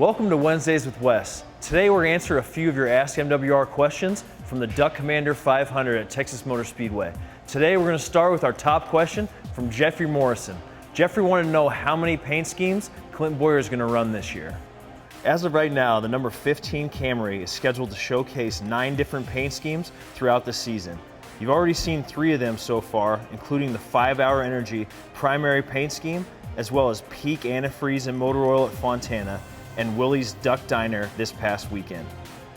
Welcome to Wednesdays with Wes. Today we're going to answer a few of your Ask MWR questions from the Duck Commander 500 at Texas Motor Speedway. Today we're going to start with our top question from Jeffrey Morrison. Jeffrey wanted to know how many paint schemes Clint Boyer is going to run this year. As of right now, the number 15 Camry is scheduled to showcase 9 different paint schemes throughout the season. You've already seen 3 of them so far, including the 5-Hour Energy primary paint scheme, as well as Peak Antifreeze and Motor Oil at Fontana, and Willie's Duck Diner this past weekend.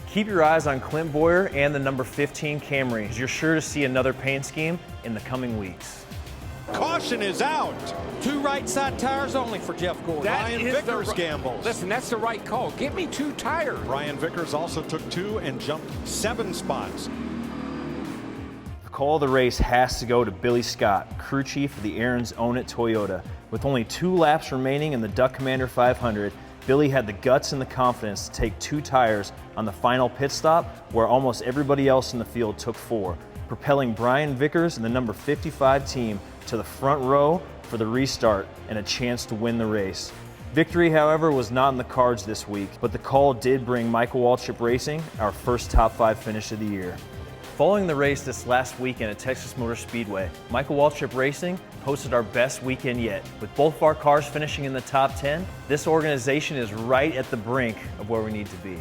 Keep your eyes on Clint Boyer and the number 15 Camry, as you're sure to see another paint scheme in the coming weeks. Caution is out. 2 right side tires only for Jeff Gordon. Ryan Vickers gambles. Listen, that's the right call. Give me 2 tires. Ryan Vickers also took 2 and jumped 7 spots. The call of the race has to go to Billy Scott, crew chief of the Aaron's Own It Toyota. With only 2 laps remaining in the Duck Commander 500, Billy had the guts and the confidence to take 2 tires on the final pit stop, where almost everybody else in the field took 4, propelling Brian Vickers and the number 55 team to the front row for the restart and a chance to win the race. Victory, however, was not in the cards this week, but the call did bring Michael Waltrip Racing our first top 5 finish of the year. Following the race this last weekend at Texas Motor Speedway, Michael Waltrip Racing posted our best weekend yet. With both of our cars finishing in the top 10, this organization is right at the brink of where we need to be.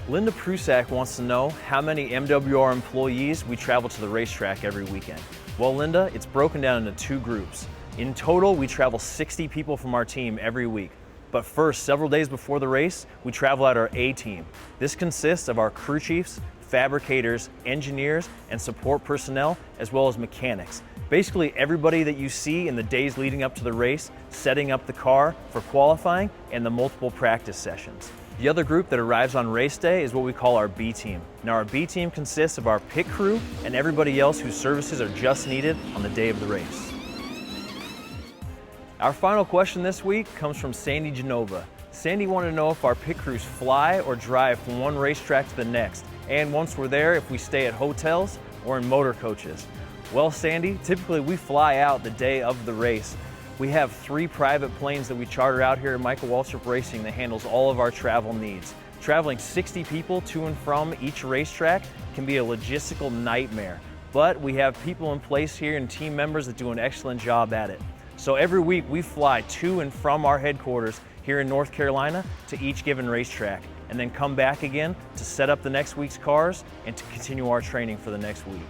Linda Prusak wants to know how many MWR employees we travel to the racetrack every weekend. Well, Linda, it's broken down into 2 groups. In total, we travel 60 people from our team every week. But first, several days before the race, we travel out our A team. This consists of our crew chiefs, fabricators, engineers, and support personnel, as well as mechanics. Basically everybody that you see in the days leading up to the race, setting up the car for qualifying and the multiple practice sessions. The other group that arrives on race day is what we call our B team. Now our B team consists of our pit crew and everybody else whose services are just needed on the day of the race. Our final question this week comes from Sandy Genova. Sandy wanted to know if our pit crews fly or drive from one racetrack to the next, and once we're there, if we stay at hotels or in motor coaches. Well, Sandy, typically we fly out the day of the race. We have 3 private planes that we charter out here at Michael Waltrip Racing that handles all of our travel needs. Traveling 60 people to and from each racetrack can be a logistical nightmare, but we have people in place here and team members that do an excellent job at it. So every week we fly to and from our headquarters here in North Carolina to each given racetrack, and then come back again to set up the next week's cars and to continue our training for the next week.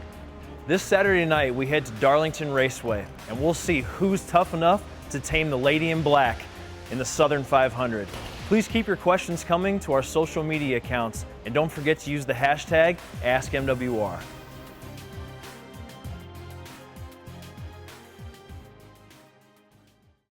This Saturday night we head to Darlington Raceway, and we'll see who's tough enough to tame the Lady in Black in the Southern 500. Please keep your questions coming to our social media accounts, and don't forget to use the hashtag AskMWR.